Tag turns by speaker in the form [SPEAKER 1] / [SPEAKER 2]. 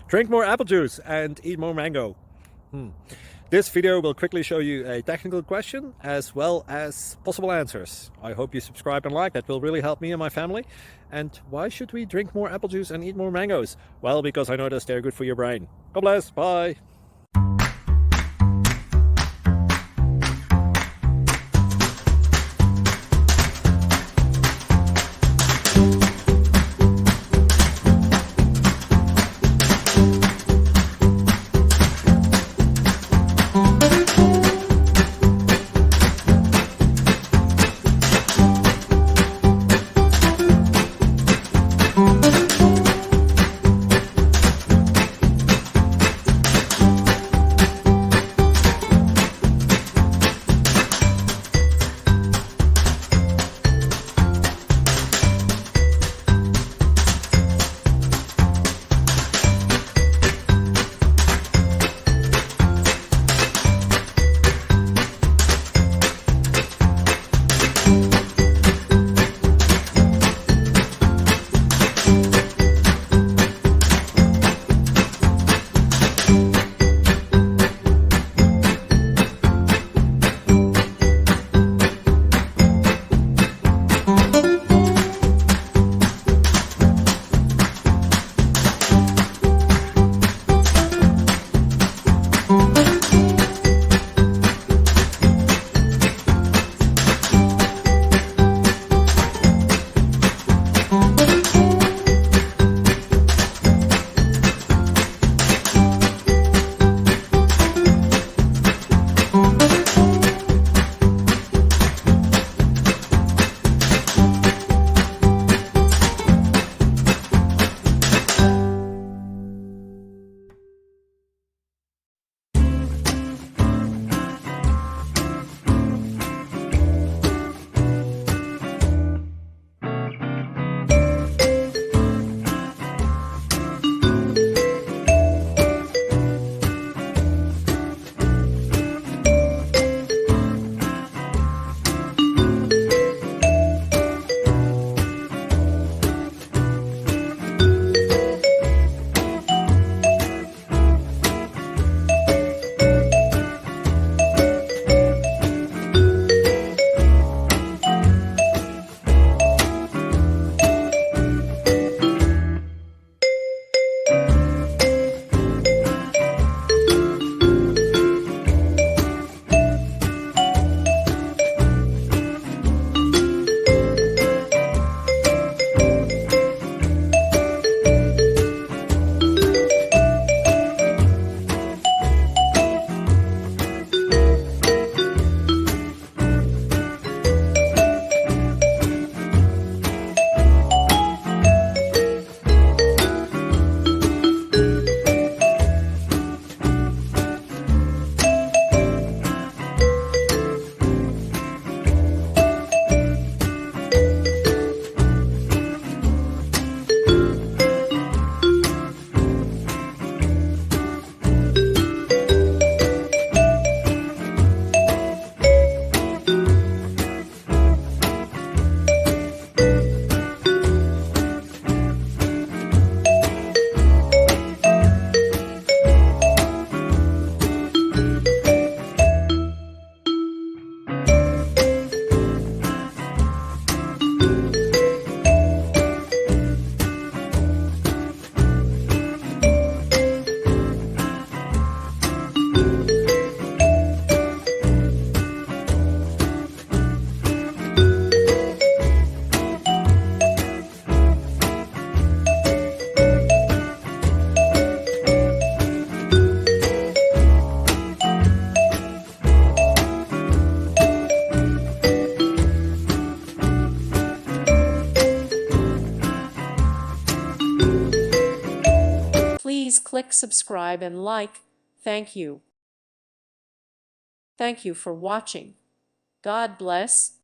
[SPEAKER 1] Drink more apple juice and eat more mango. This video will quickly show you a technical question as well as possible answers. I hope you subscribe and like, that will really help me and my family. And why should we drink more apple juice and eat more mangoes? Well, because I noticed they're good for your brain. God bless, bye.
[SPEAKER 2] Please click subscribe and like. Thank you. Thank you for watching. God bless.